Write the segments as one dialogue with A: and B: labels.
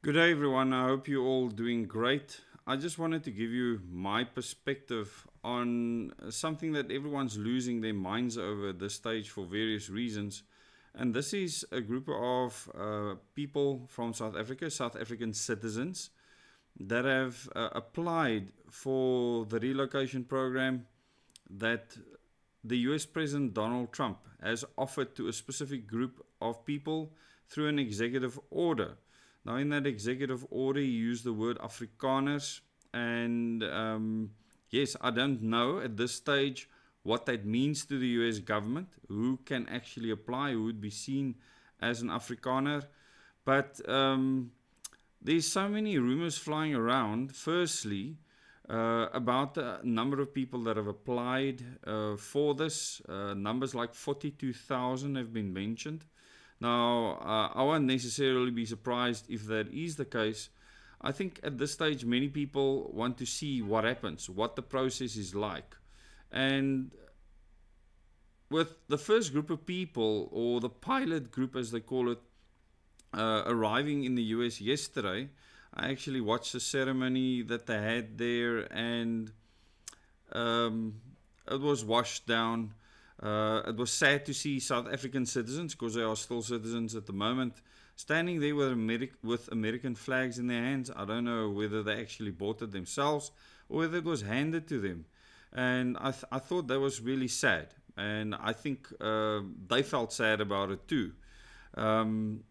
A: Good day, everyone. I hope you're all doing great. I just wanted to give you my perspective on something that everyone's losing their minds over at this stage for various reasons. And this is a group of people from South Africa, South African citizens, that have applied for the relocation program that the US President Donald Trump has offered to a specific group of people through an executive order. Now, in that executive order, he used the word Afrikaners, and yes, I don't know at this stage what that means to the US government, who can actually apply, who would be seen as an Afrikaner. But there's so many rumors flying around. Firstly, about the number of people that have applied for this. Numbers like 42,000 have been mentioned. Now, I won't necessarily be surprised if that is the case. I think at this stage, many people want to see what happens, what the process is like. And with the first group of people, or the pilot group as they call it, arriving in the US yesterday, I actually watched the ceremony that they had there, and it was washed down. It was sad to see South African citizens, because they are still citizens at the moment, standing there with American flags in their hands. I don't know whether they actually bought it themselves or whether it was handed to them. And I thought that was really sad. And I think they felt sad about it too.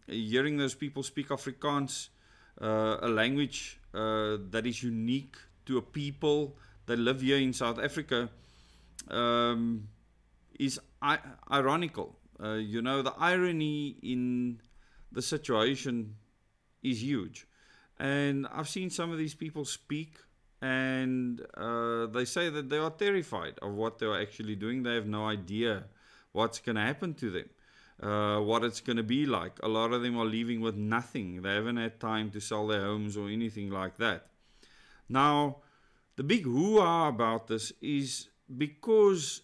A: Hearing those people speak Afrikaans, a language that is unique to a people that live here in South Africa, is ironical. The irony in the situation is huge. And I've seen some of these people speak, and they say that they are terrified of what they are actually doing. They have no idea what's going to happen to them, what it's going to be like. A lot of them are leaving with nothing. They haven't had time to sell their homes or anything like that. Now, the big hoo-ha about this is because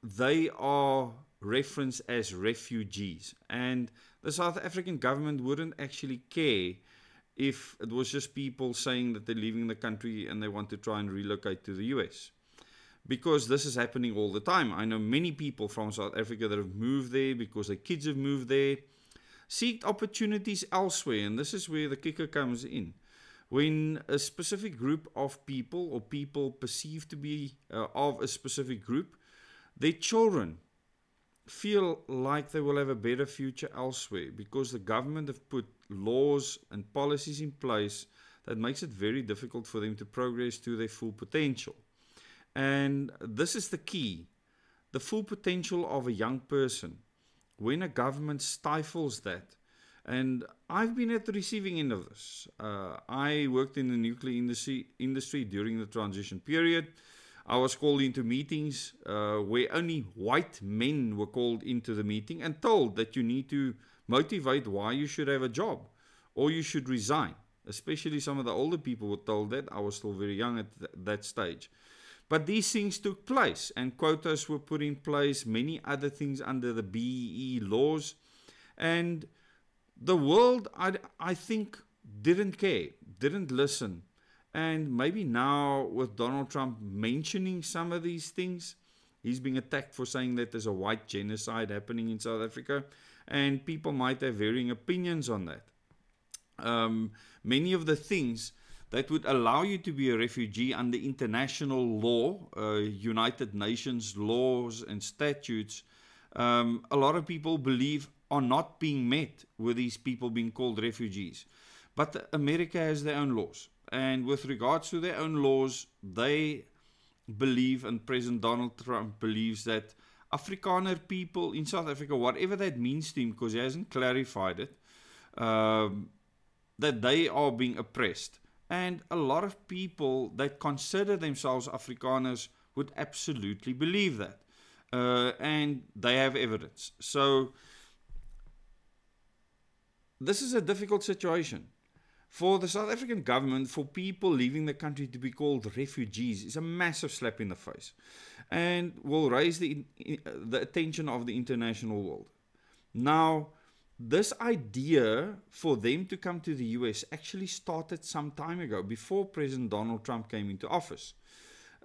A: they are referenced as refugees, and the South African government wouldn't actually care if it was just people saying that they're leaving the country and they want to try and relocate to the US, because this is happening all the time. I know many people from South Africa that have moved there because their kids have moved there, seeked opportunities elsewhere, and this is where the kicker comes in. When a specific group of people, or people perceived to be of a specific group, their children feel like they will have a better future elsewhere, because the government have put laws and policies in place that makes it very difficult for them to progress to their full potential. And this is the key, the full potential of a young person. When a government stifles that, and I've been at the receiving end of this. I worked in the nuclear industry during the transition period. I was called into meetings where only white men were called into the meeting and told that you need to motivate why you should have a job or you should resign. Especially some of the older people were told that. I was still very young at that stage. But these things took place, and quotas were put in place, many other things under the BEE laws. And the world, I think, didn't care, didn't listen. And maybe now, with Donald Trump mentioning some of these things, he's being attacked for saying that there's a white genocide happening in South Africa, and people might have varying opinions on that. Many of the things that would allow you to be a refugee under international law, United Nations laws and statutes, a lot of people believe are not being met with these people being called refugees. But America has their own laws. And with regards to their own laws, they believe, and President Donald Trump believes, that Afrikaner people in South Africa, whatever that means to him, because he hasn't clarified it, that they are being oppressed. And a lot of people that consider themselves Afrikaners would absolutely believe that. And they have evidence. So this is a difficult situation. For the South African government, for people leaving the country to be called refugees is a massive slap in the face, and will raise the attention of the international world. Now, this idea for them to come to the US actually started some time ago, before President Donald Trump came into office,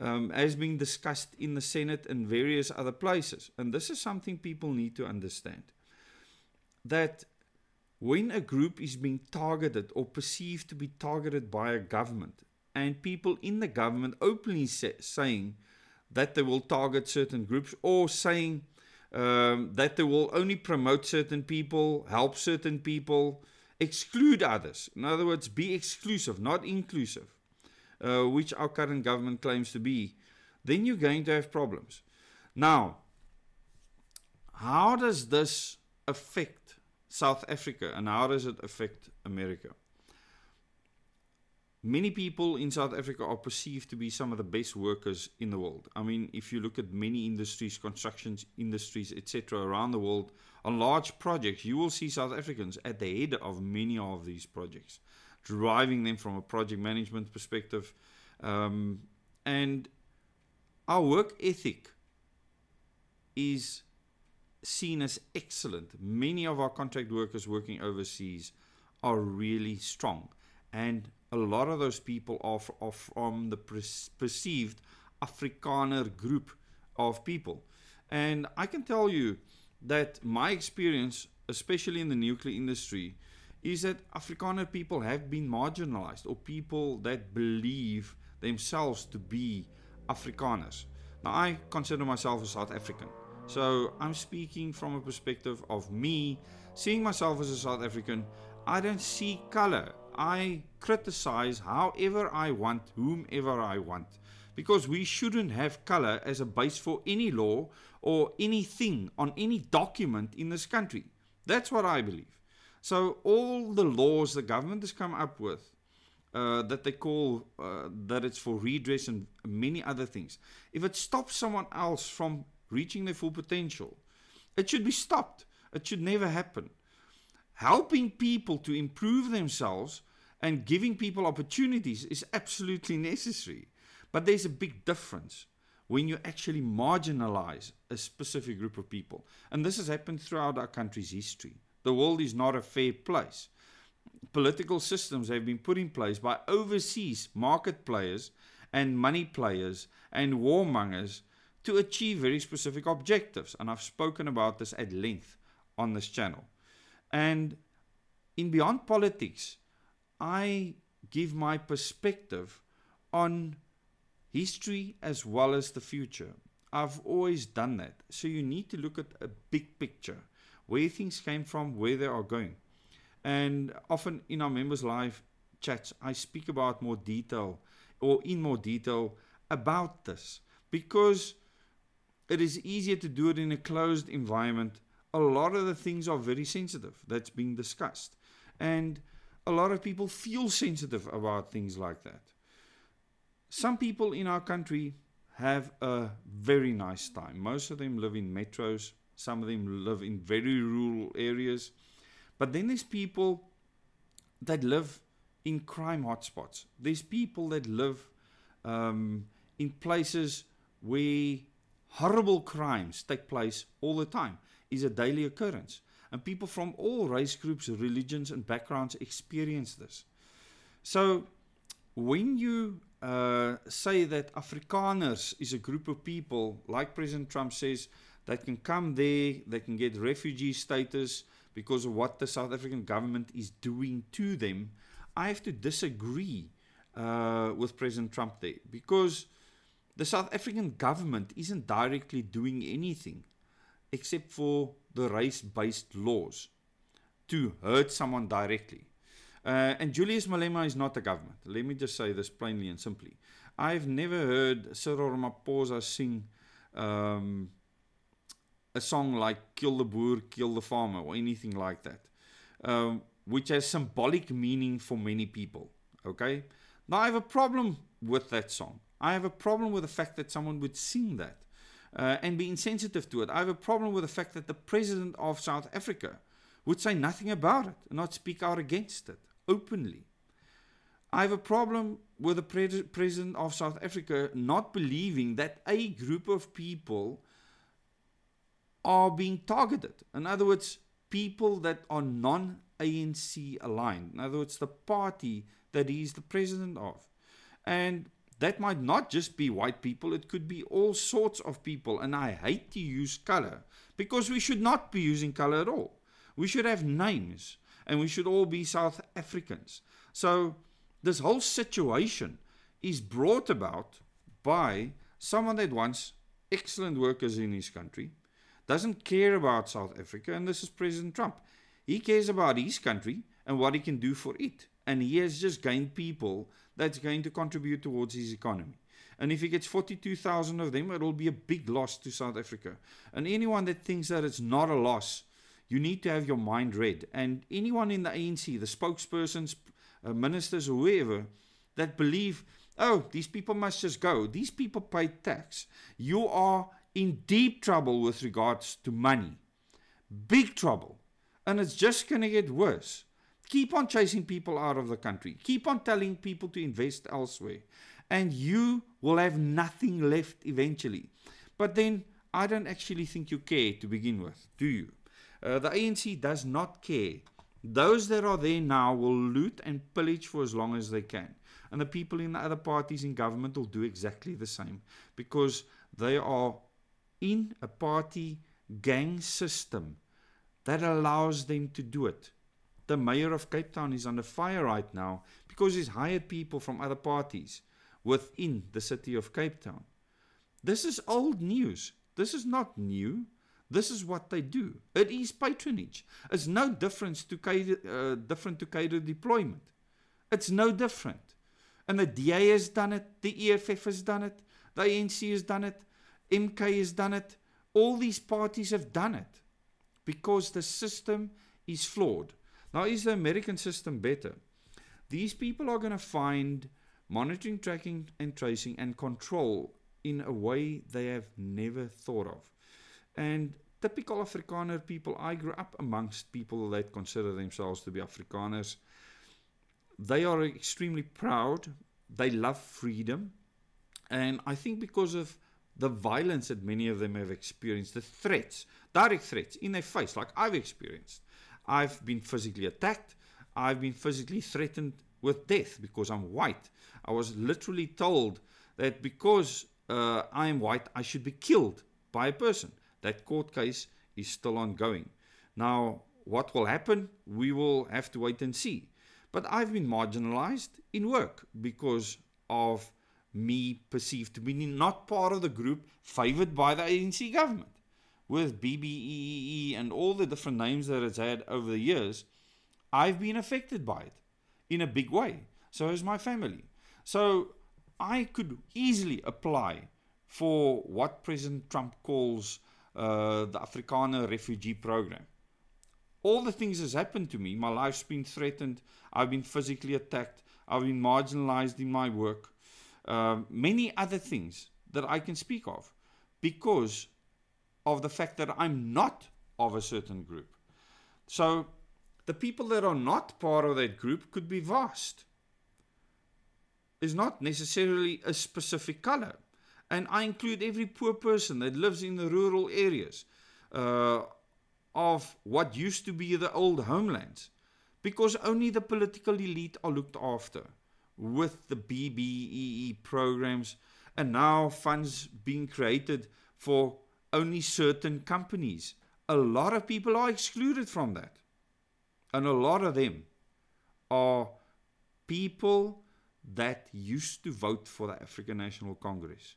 A: has been discussed in the Senate and various other places. And this is something people need to understand. That when a group is being targeted or perceived to be targeted by a government, and people in the government openly saying that they will target certain groups, or saying that they will only promote certain people, help certain people, exclude others. In other words, be exclusive, not inclusive, which our current government claims to be, then you're going to have problems. Now, how does this affect South Africa, and how does it affect America? Many people in South Africa are perceived to be some of the best workers in the world. I mean, if you look at many industries, construction industries, etc., around the world, on large projects, you will see South Africans at the head of many of these projects, driving them from a project management perspective. And our work ethic is seen as excellent. Many of our contract workers working overseas are really strong, and a lot of those people are from the perceived Afrikaner group of people. And I can tell you that my experience, especially in the nuclear industry, is that Afrikaner people have been marginalized, or people that believe themselves to be Afrikaners. Now, I consider myself a South African. So I'm speaking from a perspective of me, seeing myself as a South African. I don't see color. I criticize however I want, whomever I want. Because we shouldn't have color as a base for any law or anything on any document in this country. That's what I believe. So all the laws the government has come up with, that they call that it's for redress and many other things, if it stops someone else from reaching their full potential, it should be stopped. It should never happen. Helping people to improve themselves and giving people opportunities is absolutely necessary. But there's a big difference when you actually marginalize a specific group of people. And this has happened throughout our country's history. The world is not a fair place. Political systems have been put in place by overseas market players and money players and warmongers to achieve very specific objectives. And I've spoken about this at length on this channel. And in Beyond Politics, I give my perspective on history as well as the future. I've always done that. So you need to look at a big picture, where things came from, where they are going. And often in our members' live chats, I speak about more detail, or in more detail about this, because it is easier to do it in a closed environment. A lot of the things are very sensitive that's being discussed. And a lot of people feel sensitive about things like that. Some people in our country have a very nice time. Most of them live in metros. Some of them live in very rural areas. But then there's people that live in crime hotspots. There's people that live in places where horrible crimes take place all the time. Is a daily occurrence. And people from all race groups, religions, and backgrounds experience this. So when you say that Afrikaners is a group of people, like President Trump says, that can come there, they can get refugee status because of what the South African government is doing to them, I have to disagree with President Trump there, because the South African government isn't directly doing anything except for the race-based laws to hurt someone directly. And Julius Malema is not the government. Let me just say this plainly and simply. I've never heard Cyril Ramaphosa sing a song like Kill the Boer, Kill the Farmer, or anything like that, which has symbolic meaning for many people. Okay? Now, I have a problem with that song. I have a problem with the fact that someone would sing that. And be insensitive to it. I have a problem with the fact that the president of South Africa would say nothing about it and not speak out against it openly. I have a problem with the president of South Africa not believing that a group of people are being targeted. In other words, people that are non-ANC aligned. In other words, the party that he's the president of. And that might not just be white people, it could be all sorts of people. And I hate to use color because we should not be using color at all. We should have names and we should all be South Africans. So this whole situation is brought about by someone that wants excellent workers in his country, doesn't care about South Africa, and this is President Trump. He cares about his country and what he can do for it. And he has just gained people that's going to contribute towards his economy. And if he gets 42,000 of them, it will be a big loss to South Africa. And anyone that thinks that it's not a loss, you need to have your mind read. And anyone in the ANC, the spokespersons, ministers, or whoever, that believe, oh, these people must just go. These people pay tax. You are in deep trouble with regards to money. Big trouble. And it's just going to get worse. Keep on chasing people out of the country. Keep on telling people to invest elsewhere. And you will have nothing left eventually. But then, I don't actually think you care to begin with, do you? The ANC does not care. Those that are there now will loot and pillage for as long as they can. And the people in the other parties in government will do exactly the same. Because they are in a party gang system that allows them to do it. The mayor of Cape Town is under fire right now because he's hired people from other parties within the city of Cape Town. This is old news. This is not new. This is what they do. It is patronage. It's no different to cadre deployment. It's no different. And the DA has done it. The EFF has done it. The ANC has done it. MK has done it. All these parties have done it because the system is flawed. Now, is the American system better? These people are going to find monitoring, tracking, and tracing and control in a way they have never thought of. And typical Afrikaner people, I grew up amongst people that consider themselves to be Afrikaners. They are extremely proud. They love freedom. And I think because of the violence that many of them have experienced, the threats, direct threats in their face, like I've experienced. I've been physically attacked. I've been physically threatened with death because I'm white. I was literally told that because I am white, I should be killed by a person. That court case is still ongoing. Now, what will happen? We will have to wait and see. But I've been marginalized in work because of me perceived to be not part of the group favored by the ANC government. With BBEE and all the different names that it's had over the years, I've been affected by it in a big way. So has my family. So I could easily apply for what President Trump calls the Afrikaner refugee program. All the things has happened to me. My life's been threatened. I've been physically attacked. I've been marginalized in my work. Many other things that I can speak of because of the fact that I'm not of a certain group. So the people that are not part of that group could be vast. It's not necessarily a specific color. And I include every poor person that lives in the rural areas of what used to be the old homelands. Because only the political elite are looked after with the BBEE programs and now funds being created for only certain companies. A lot of people are excluded from that. And a lot of them are people that used to vote for the African National Congress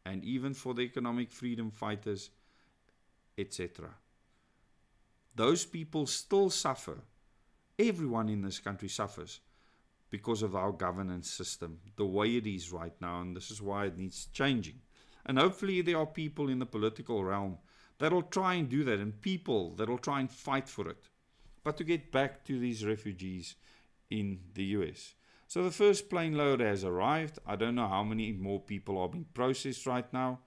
A: and even for the economic freedom fighters, etc. Those people still suffer. Everyone in this country suffers because of our governance system, the way it is right now, and this is why it needs changing. And hopefully there are people in the political realm that will try and do that, and people that will try and fight for it. But to get back to these refugees in the US. So the first plane load has arrived. I don't know how many more people are being processed right now.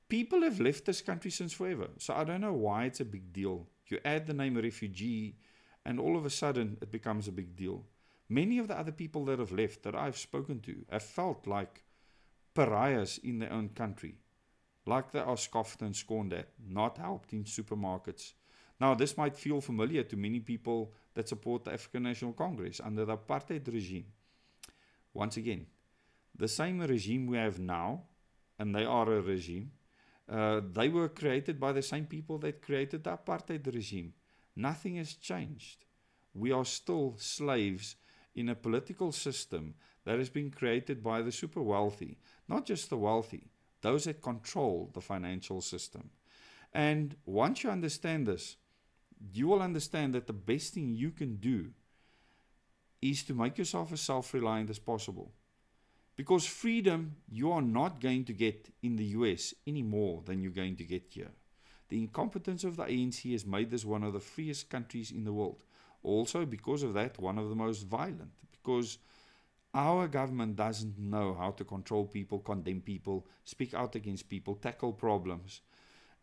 A: People have left this country since forever. So I don't know why it's a big deal. You add the name refugee and all of a sudden it becomes a big deal. Many of the other people that have left that I've spoken to have felt like pariahs in their own country. Like they are scoffed and scorned at, not helped in supermarkets. Now, this might feel familiar to many people that support the African National Congress under the apartheid regime. Once again, the same regime we have now, and they are a regime, they were created by the same people that created the apartheid regime. Nothing has changed. We are still slaves in a political system that has been created by the super wealthy, not just the wealthy, those that control the financial system. And once you understand this, you will understand that the best thing you can do is to make yourself as self-reliant as possible. Because freedom you are not going to get in the US any more than you're going to get here. The incompetence of the ANC has made this one of the freest countries in the world. Also, because of that, one of the most violent. Because our government doesn't know how to control people, condemn people, speak out against people, tackle problems.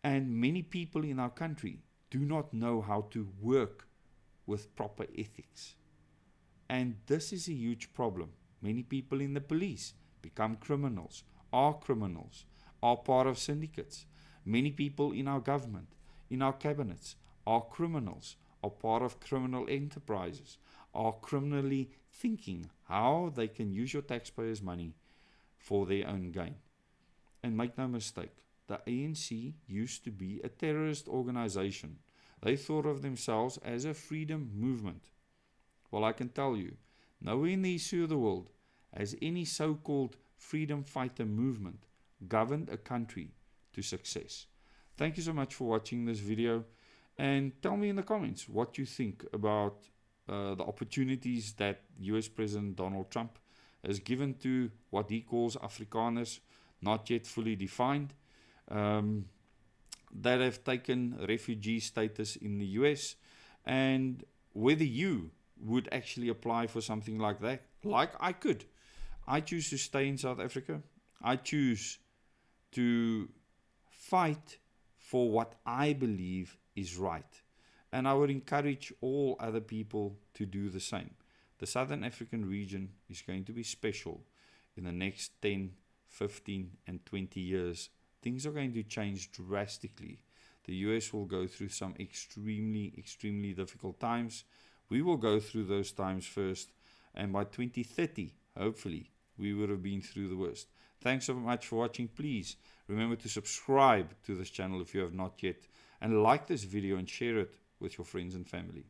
A: And many people in our country do not know how to work with proper ethics. And this is a huge problem. Many people in the police become criminals, are part of syndicates. Many people in our government, in our cabinets, are criminals, are part of criminal enterprises, are criminally thinking how they can use your taxpayers' money for their own gain. And make no mistake, the ANC used to be a terrorist organization. They thought of themselves as a freedom movement. Well, I can tell you, nowhere in the history of the world has any so-called freedom fighter movement governed a country to success. Thank you so much for watching this video, and tell me in the comments what you think about the opportunities that US President Donald Trump has given to what he calls Afrikaners, not yet fully defined, that have taken refugee status in the US, and whether you would actually apply for something like that, like I could. I choose to stay in South Africa. I choose to fight for what I believe is right. And I would encourage all other people to do the same. The Southern African region is going to be special in the next 10, 15, and 20 years. Things are going to change drastically. The US will go through some extremely, extremely difficult times. We will go through those times first, and by 2030, hopefully, we would have been through the worst. Thanks so much for watching. Please remember to subscribe to this channel if you have not yet, and like this video and share it with your friends and family.